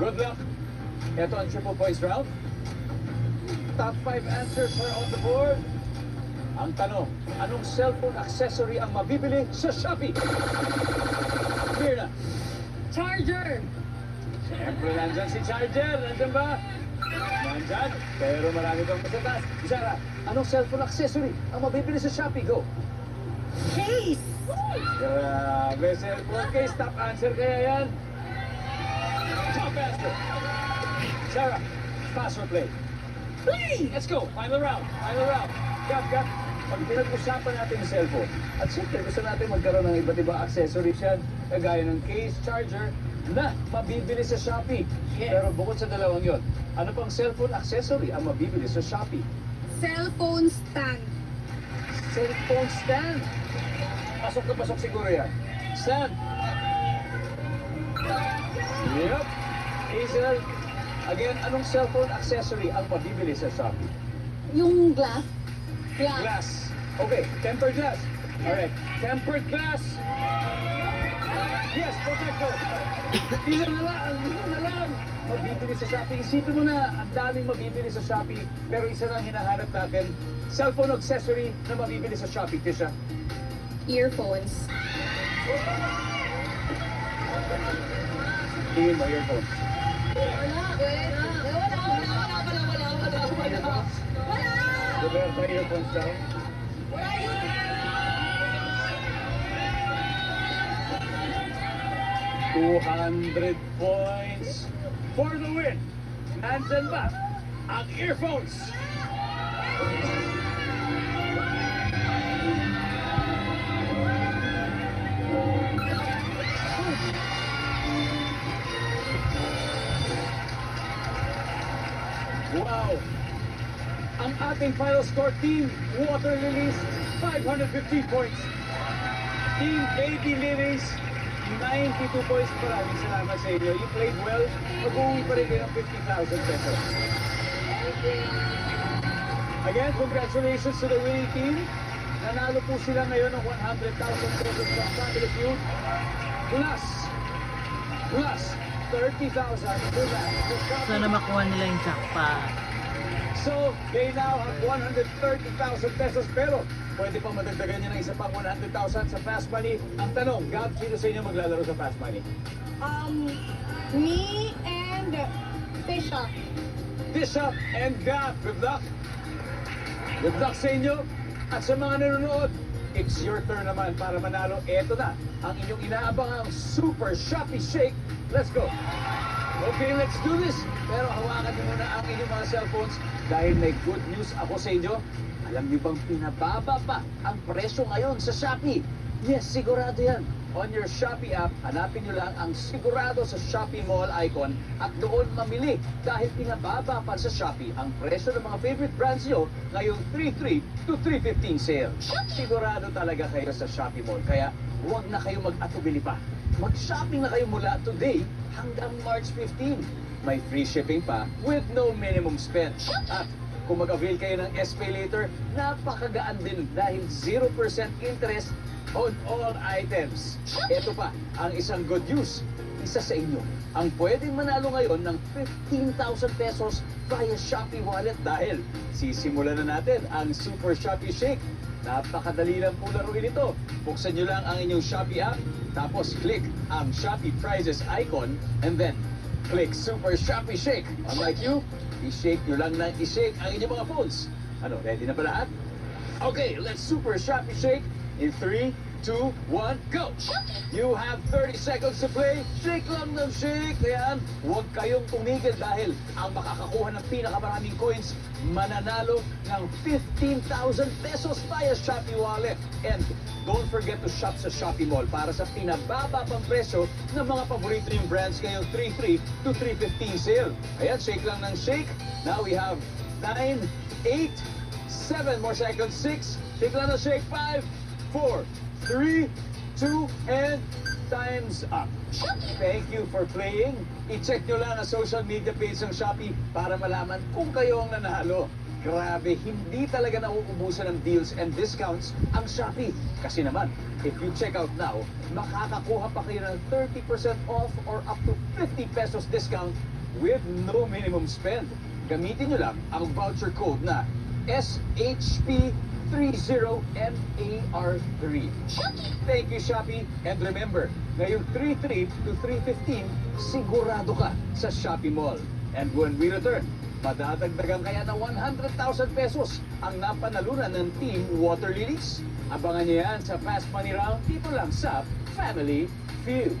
Good luck. Ito ang triple points round. Top 5 answers are on the board. Ang tanong, anong cellphone accessory ang mabibili sa Shopee? Clear na. Charger! Siyempre, nandyan si Charger. Nandyan ba? Nandyan. Pero marami kang masatas. Sarah, anong cellphone accessory ang mabibili sa Shopee? Go. Case! Grabe, cellphone case. Top answer kaya yan. Top answer. Sarah, pass or play? Play! Let's go. Final round. Final round. Cut. Pag pinag-usapan natin yung cellphone, at siyempre gusto natin magkaroon ng iba't ibang accessories yan, kagaya ng case, charger, na mabibili sa Shopee. Yes. Pero bukod sa dalawang yon, ano pang cellphone accessory ang mabibili sa Shopee? Cellphone stand. Cellphone stand. Pasok na pasok siguro yan. Stand. Yep. Hazel. Again, anong cellphone accessory ang mabibili sa Shopee? Yung glass. Glass. Okay, tempered glass. Alright, tempered glass. Yes, protector. Ilan na lang. Mabibili sa Shopee. Isipin mo na, ang daming mabibili sa Shopee. Pero isa lang hinahanap natin, cellphone accessory na mabibili sa Shopee, Tisha. Earphones. Tingin mo, earphones. Wala. Roberta, earphones daw. $200 points for the win. Nandyan ba ang earphones? Wow! Ang ating final score, Team Water Lilies, 550 points. Team Baby Lilies, 92 points. Maraming salamat sa inyo. You played well. Mag-uwi pa rin kayo ng 50,000 pesos. Again, congratulations to the winning team. Nanalo po sila ngayon ng 100,000 pesos from Family Feud. Plus 30,000 for that. Sana makuha nila yung jackpot. So, they now have 130,000 pesos. Pero, pwede pang madagdagan niya ng isa pang 100,000 sa Fast Money. Ang tanong, Gab, sino sa inyo maglalaro sa Fast Money? Me and Fisha. Tisha and Gab. Good luck. Good luck sa inyo. At sa mga nanonood, it's your turn naman para manalo. Eto na, ang inyong inaabangang Super Shopee Shake. Let's go. Okay, let's do this. Pero hawakan niyo muna ang inyong mga cellphones dahil may good news ako sa inyo. Alam niyo bang pinababa pa ang presyo ngayon sa Shopee? Yes, sigurado yan. On your Shopee app, hanapin niyo lang ang sigurado sa Shopee Mall icon at doon mamili dahil pinababa pa sa Shopee ang presyo ng mga favorite brands niyo ngayong 3/3 to 3/15 sale. Sigurado talaga kayo sa Shopee Mall kaya huwag na kayo mag-atubili pa. Mag-shopping na kayo mula today hanggang March 15. May free shipping pa with no minimum spend. At kung mag-avail kayo ng SPay later, napakagaan din dahil 0% interest on all items. Ito pa, ang isang good news. Isa sa inyo ang pwedeng manalo ngayon ng 15,000 pesos via Shopee Wallet dahil sisimulan na natin ang Super Shopee Shake. Napakadali lang po laruin ito. Buksan nyo lang ang inyong Shopee app, tapos click ang Shopee Prizes icon, and then click Super Shopee Shake. Unlike you, i-shake nyo lang ng i-shake ang inyong mga phones. Ano, ready na ba lahat? Okay, let's Super Shopee Shake in 3, 2, 1, go! You have 30 seconds to play. Shake lang ng shake. Ayan, huwag kayong tumigil dahil ang makakakuha ng pinakamaraming coins mananalo ng 15,000 pesos via Shopee Wallet. And don't forget to shop sa Shopee Mall para sa pinababa pang presyo ng mga paborito yung brands ngayong 3/3 to 3/15 sale. Ayan, shake lang ng shake. Now we have 9, 8, 7 more seconds. 6, shake lang ng shake. 5, 4, 3, 2, and time's up. Thank you for playing. I-check nyo lang ang social media page ng Shopee para malaman kung kayo ang nanalo. Grabe, hindi talaga nauubusan ng deals and discounts ang Shopee. Kasi naman, if you check out now, makakakuha pa kayo ng 30% off or up to 50 pesos discount with no minimum spend. Gamitin nyo lang ang voucher code na SHP30MAR3. Thank you, Shopee. And remember, ngayong 3/3 to 3/15, sigurado ka sa Shopee Mall. And when we return, madadagdagan kaya ng 100,000 pesos ang napanalunan ng Team Water Lilies. Abangan niyo yan sa Fast Money Round dito lang sa Family Feud.